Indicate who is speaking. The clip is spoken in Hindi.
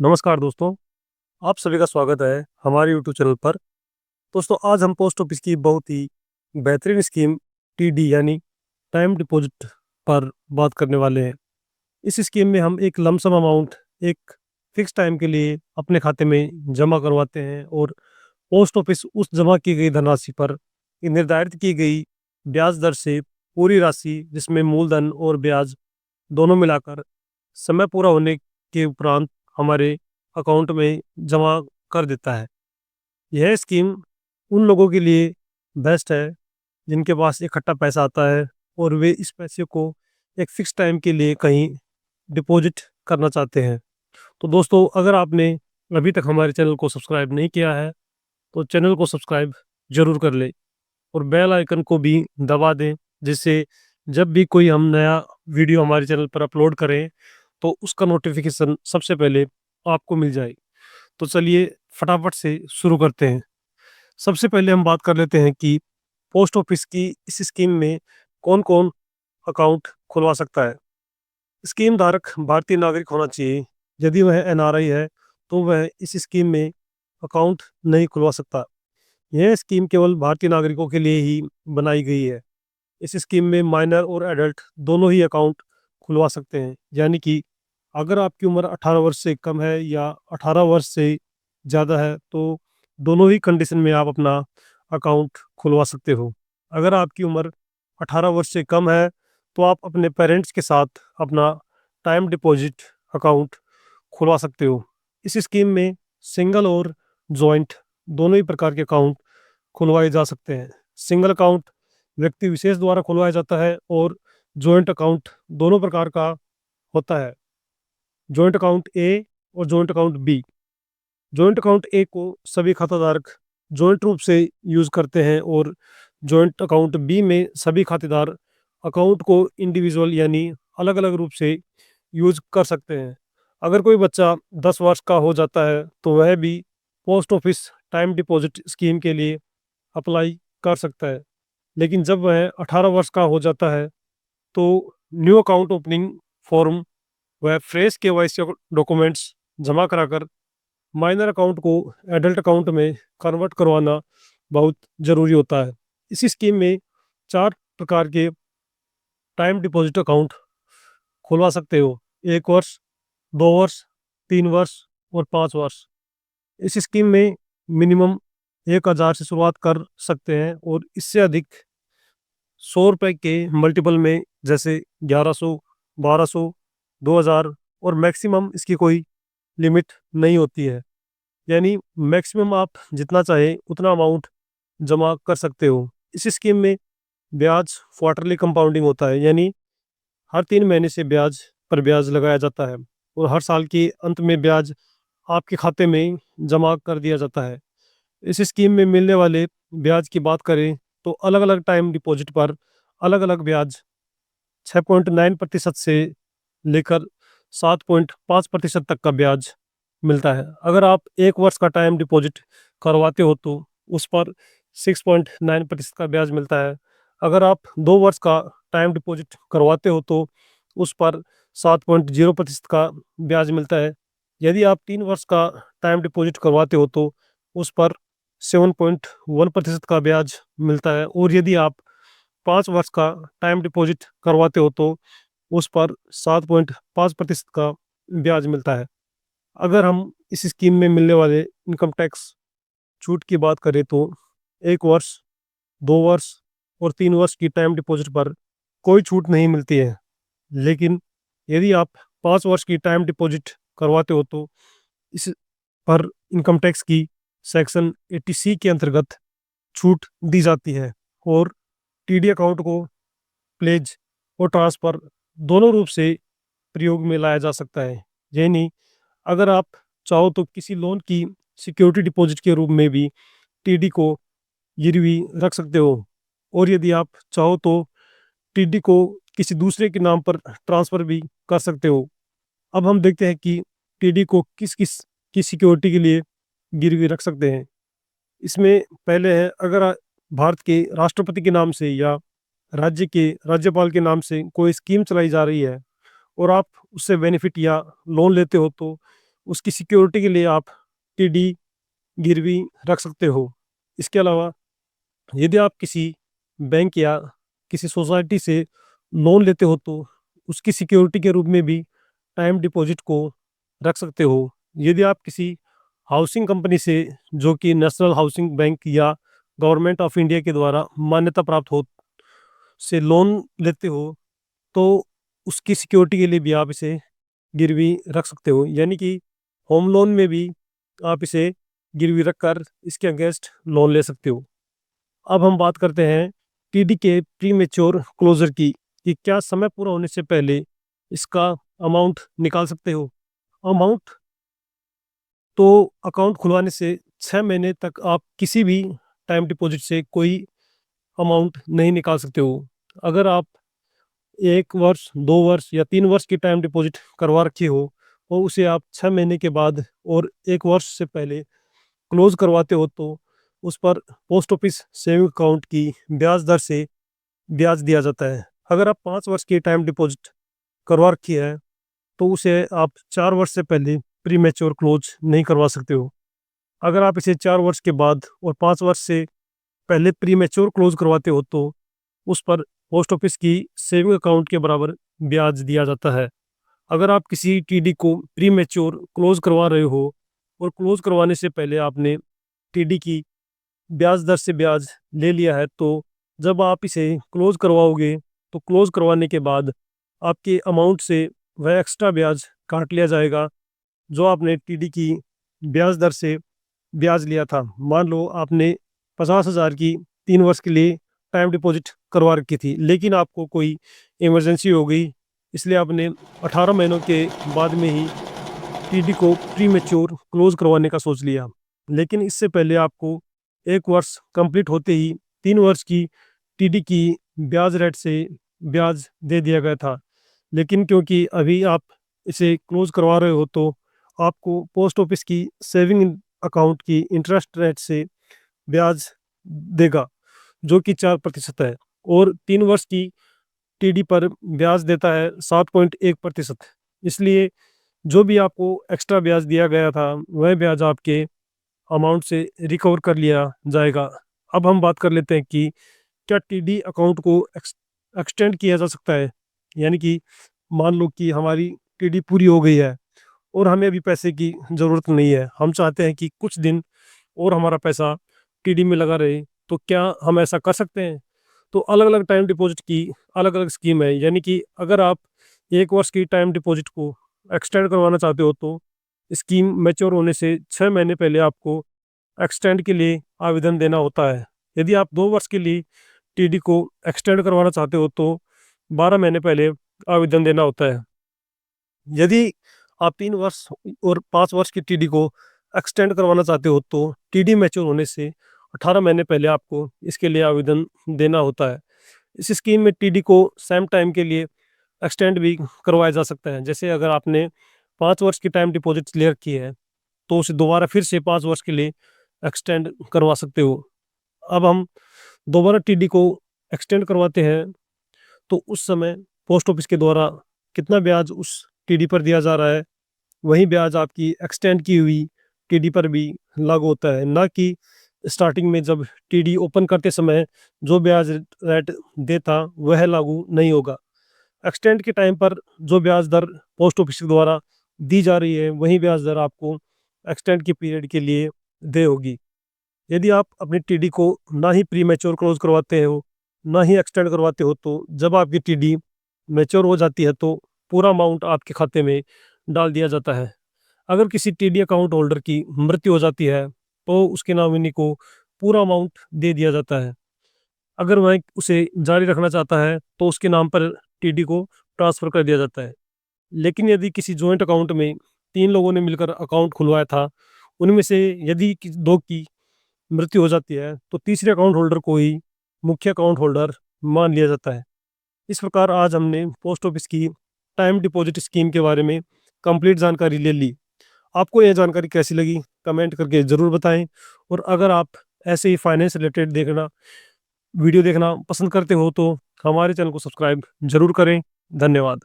Speaker 1: नमस्कार दोस्तों, आप सभी का स्वागत है हमारे यूट्यूब चैनल पर। दोस्तों, आज हम पोस्ट ऑफिस की बहुत ही बेहतरीन स्कीम टीडी यानी टाइम डिपॉजिट पर बात करने वाले हैं। इस स्कीम में हम एक लमसम अमाउंट एक फिक्स टाइम के लिए अपने खाते में जमा करवाते हैं और पोस्ट ऑफिस उस जमा की गई धनराशि पर एक निर्धारित की गई ब्याज दर से पूरी राशि, जिसमें मूलधन और ब्याज दोनों मिलाकर समय पूरा होने के उपरांत हमारे अकाउंट में जमा कर देता है। यह स्कीम उन लोगों के लिए बेस्ट है जिनके पास इकट्ठा पैसा आता है और वे इस पैसे को एक फिक्स टाइम के लिए कहीं डिपॉजिट करना चाहते हैं। तो दोस्तों, अगर आपने अभी तक हमारे चैनल को सब्सक्राइब नहीं किया है तो चैनल को सब्सक्राइब जरूर कर ले और बेल आइकन को भी दबा दें, जिससे जब भी कोई हम नया वीडियो हमारे चैनल पर अपलोड करें तो उसका नोटिफिकेशन सबसे पहले आपको मिल जाए। तो चलिए फटाफट से शुरू करते हैं। सबसे पहले हम बात कर लेते हैं कि पोस्ट ऑफिस की इस स्कीम में कौन-कौन अकाउंट खुलवा सकता है। स्कीम धारक भारतीय नागरिक होना चाहिए। यदि वह एनआरआई है तो वह इस स्कीम में अकाउंट नहीं खुलवा सकता। यह स्कीम केवल भारतीय नागरिकों के लिए ही बनाई गई है। इस स्कीम में माइनर और एडल्ट दोनों ही अकाउंट खुलवा सकते हैं। यानी कि अगर आपकी उम्र 18 वर्ष से कम है या 18 वर्ष से ज़्यादा है तो दोनों ही कंडीशन में आप अपना अकाउंट खुलवा सकते हो। अगर आपकी उम्र 18 वर्ष से कम है तो आप अपने पेरेंट्स के साथ अपना टाइम डिपॉजिट अकाउंट खुलवा सकते हो। इस स्कीम में सिंगल और जॉइंट दोनों ही प्रकार के अकाउंट खुलवाए जा सकते हैं। सिंगल अकाउंट व्यक्ति विशेष द्वारा खुलवाया जाता है और जॉइंट अकाउंट दोनों प्रकार का होता है। जॉइंट अकाउंट ए और joint account B. Joint account A को सभी खाताधारक जॉइंट रूप से यूज करते हैं और जॉइंट अकाउंट बी में सभी खातेदार अकाउंट को इंडिविजुअल यानी अलग अलग रूप से यूज कर सकते हैं। अगर कोई बच्चा 10 वर्ष का हो जाता है तो वह भी post office time deposit scheme के लिए अप्लाई कर सकता है। लेकिन जब वह 18 वर्ष का हो जाता है तो न्यू अकाउंट ओपनिंग फॉर्म वह फ्रेश केवाईसी डॉक्यूमेंट्स जमा कराकर माइनर अकाउंट को एडल्ट अकाउंट में कन्वर्ट करवाना बहुत ज़रूरी होता है। इसी स्कीम में 4 प्रकार के टाइम डिपॉजिट अकाउंट खुलवा सकते हो। 1 वर्ष, 2 वर्ष, 3 वर्ष और 5 वर्ष। इस स्कीम में मिनिमम 1000 से शुरुआत कर सकते हैं और इससे अधिक 100 रुपए के मल्टीपल में, जैसे 1100, 1200, 2000 और मैक्सिमम इसकी कोई लिमिट नहीं होती है। यानी मैक्सिमम आप जितना चाहे उतना अमाउंट जमा कर सकते हो। इस स्कीम में ब्याज क्वार्टरली कंपाउंडिंग होता है, यानी हर 3 महीने से ब्याज पर ब्याज लगाया जाता है और हर साल के अंत में ब्याज आपके खाते में जमा कर दिया जाता है। इस स्कीम में मिलने वाले ब्याज की बात करें तो अलग-अलग टाइम डिपॉजिट पर अलग-अलग ब्याज 6.9% से लेकर 7.5% तक का ब्याज मिलता है। अगर आप 1 वर्ष का टाइम डिपॉजिट करवाते हो तो उस पर 6.9% का ब्याज मिलता है। अगर आप 2 वर्ष का टाइम डिपॉजिट करवाते हो तो उस पर 7.0% का ब्याज मिलता है। यदि आप 3 वर्ष का टाइम डिपॉजिट करवाते हो तो उस पर 7.1% का ब्याज मिलता है और यदि आप 5 वर्ष का टाइम डिपॉजिट करवाते हो तो उस पर 7.5% का ब्याज मिलता है। अगर हम इस स्कीम में मिलने वाले इनकम टैक्स छूट की बात करें तो 1 वर्ष, 2 वर्ष और 3 वर्ष की टाइम डिपॉजिट पर कोई छूट नहीं मिलती है। लेकिन यदि आप 5 वर्ष की टाइम डिपॉजिट करवाते हो तो इस पर इनकम टैक्स की सेक्शन 80C के अंतर्गत छूट दी जाती है और टीडी अकाउंट को प्लेज और ट्रांसफ़र दोनों रूप से प्रयोग में लाया जा सकता है। यानी अगर आप चाहो तो किसी लोन की सिक्योरिटी डिपॉजिट के रूप में भी टीडी को गिरवी रख सकते हो और यदि आप चाहो तो टीडी को किसी दूसरे के नाम पर ट्रांसफ़र भी कर सकते हो। अब हम देखते हैं कि टीडी को किस-किस की सिक्योरिटी के लिए गिरवी रख सकते हैं। इसमें पहले है, अगर भारत के राष्ट्रपति के नाम से या राज्य के राज्यपाल के नाम से कोई स्कीम चलाई जा रही है और आप उससे बेनिफिट या लोन लेते हो तो उसकी सिक्योरिटी के लिए आप टीडी गिरवी रख सकते हो। इसके अलावा यदि आप किसी बैंक या किसी सोसाइटी से लोन लेते हो तो उसकी सिक्योरिटी के रूप में भी टाइम डिपॉजिट को रख सकते हो। यदि आप किसी हाउसिंग कंपनी से, जो कि नेशनल हाउसिंग बैंक या गवर्नमेंट ऑफ इंडिया के द्वारा मान्यता प्राप्त हो, से लोन लेते हो तो उसकी सिक्योरिटी के लिए भी आप इसे गिरवी रख सकते हो। यानी कि होम लोन में भी आप इसे गिरवी रखकर इसके अगेंस्ट लोन ले सकते हो। अब हम बात करते हैं टीडी के प्री मेच्योर क्लोजर की, कि क्या समय पूरा होने से पहले इसका अमाउंट निकाल सकते हो। अमाउंट तो अकाउंट खुलवाने से 6 महीने तक आप किसी भी टाइम डिपॉजिट से कोई अमाउंट नहीं निकाल सकते हो। अगर आप 1 वर्ष, 2 वर्ष या 3 वर्ष की टाइम डिपॉजिट करवा रखी हो और उसे आप 6 महीने के बाद और 1 वर्ष से पहले क्लोज करवाते हो तो उस पर पोस्ट ऑफिस सेविंग अकाउंट की ब्याज दर से ब्याज दिया जाता है। अगर आप 5 वर्ष की टाइम डिपॉजिट करवा रखी है तो उसे आप 4 वर्ष से पहले प्री मैच्योर क्लोज नहीं करवा सकते हो। अगर आप इसे 4 वर्ष के बाद और 5 वर्ष से पहले प्री मैच्योर क्लोज करवाते हो तो उस पर पोस्ट ऑफिस की सेविंग अकाउंट के बराबर ब्याज दिया जाता है। अगर आप किसी टीडी को प्री मैच्योर क्लोज करवा रहे हो और क्लोज करवाने से पहले आपने टीडी की ब्याज दर से ब्याज ले लिया है, तो जब आप इसे क्लोज करवाओगे तो क्लोज करवाने के बाद आपके अमाउंट से वह एक्स्ट्रा ब्याज काट लिया जाएगा जो आपने टीडी की ब्याज दर से ब्याज लिया था। मान लो आपने 50,000 की 3 वर्ष के लिए टाइम डिपॉजिट करवा रखी थी, लेकिन आपको कोई इमरजेंसी हो गई, इसलिए आपने 18 महीनों के बाद में ही टीडी को प्री मैच्योर क्लोज करवाने का सोच लिया। लेकिन इससे पहले आपको 1 वर्ष कंप्लीट होते ही 3 वर्ष की टीडी की ब्याज रेट से ब्याज दे दिया गया था। लेकिन क्योंकि अभी आप इसे क्लोज करवा रहे हो तो आपको पोस्ट ऑफिस की सेविंग अकाउंट की इंटरेस्ट रेट से ब्याज देगा, जो कि 4% है, और 3 वर्ष की टीडी पर ब्याज देता है 7.1%। इसलिए जो भी आपको एक्स्ट्रा ब्याज दिया गया था वह ब्याज आपके अमाउंट से रिकवर कर लिया जाएगा। अब हम बात कर लेते हैं कि क्या टीडी अकाउंट को एक्सटेंड किया जा सकता है। यानी कि मान लो कि हमारी टीडी पूरी हो गई है और हमें अभी पैसे की ज़रूरत नहीं है, हम चाहते हैं कि कुछ दिन और हमारा पैसा टीडी में लगा रहे, तो क्या हम ऐसा कर सकते हैं। तो अलग अलग टाइम डिपॉजिट की अलग अलग स्कीम है। यानी कि अगर आप 1 वर्ष की टाइम डिपॉजिट को एक्सटेंड करवाना चाहते हो तो स्कीम मैच्योर होने से 6 महीने पहले आपको एक्सटेंड के लिए आवेदन देना होता है। यदि आप 2 वर्ष के लिए टीडी को एक्सटेंड करवाना चाहते हो तो 12 महीने पहले आवेदन देना होता है। यदि आप 3 वर्ष और 5 वर्ष की टीडी को एक्सटेंड करवाना चाहते हो तो टीडी मैच्योर होने से 18 महीने पहले आपको इसके लिए आवेदन देना होता है। इस स्कीम में टीडी को सेम टाइम के लिए एक्सटेंड भी करवाया जा सकता है। जैसे अगर आपने 5 वर्ष की टाइम डिपॉजिट ले रखी है तो उसे दोबारा फिर से 5 वर्ष के लिए एक्सटेंड करवा सकते हो। अब हम दोबारा टीडी को एक्सटेंड करवाते हैं तो उस समय पोस्ट ऑफिस के द्वारा कितना ब्याज उस टीडी पर दिया जा रहा है वही ब्याज आपकी एक्सटेंड की हुई टीडी पर भी लागू होता है, ना कि स्टार्टिंग में जब टीडी ओपन करते समय जो ब्याज रेट देता वह लागू नहीं होगा। एक्सटेंड के टाइम पर जो ब्याज दर पोस्ट ऑफिस के द्वारा दी जा रही है वही ब्याज दर आपको एक्सटेंड की पीरियड के लिए दे होगी। यदि आप अपनी टीडी को ना ही प्री मैच्योर क्लोज करवाते हो ना ही एक्सटेंड करवाते हो तो जब आपकी टीडी मैच्योर हो जाती है तो पूरा अमाउंट आपके खाते में डाल दिया जाता है। अगर किसी टीडी अकाउंट होल्डर की मृत्यु हो जाती है तो उसके नॉमिनी को पूरा अमाउंट दे दिया जाता है। अगर वह उसे जारी रखना चाहता है तो उसके नाम पर टीडी को ट्रांसफ़र कर दिया जाता है। लेकिन यदि किसी जॉइंट अकाउंट में 3 लोगों ने मिलकर अकाउंट खुलवाया था, उनमें से यदि 2 की मृत्यु हो जाती है तो तीसरे अकाउंट होल्डर को ही मुख्य अकाउंट होल्डर मान लिया जाता है। इस प्रकार आज हमने पोस्ट ऑफिस की टाइम डिपॉजिट स्कीम के बारे में कंप्लीट जानकारी ले ली। आपको यह जानकारी कैसी लगी कमेंट करके ज़रूर बताएं, और अगर आप ऐसे ही फाइनेंस रिलेटेड वीडियो देखना पसंद करते हो तो हमारे चैनल को सब्सक्राइब जरूर करें। धन्यवाद।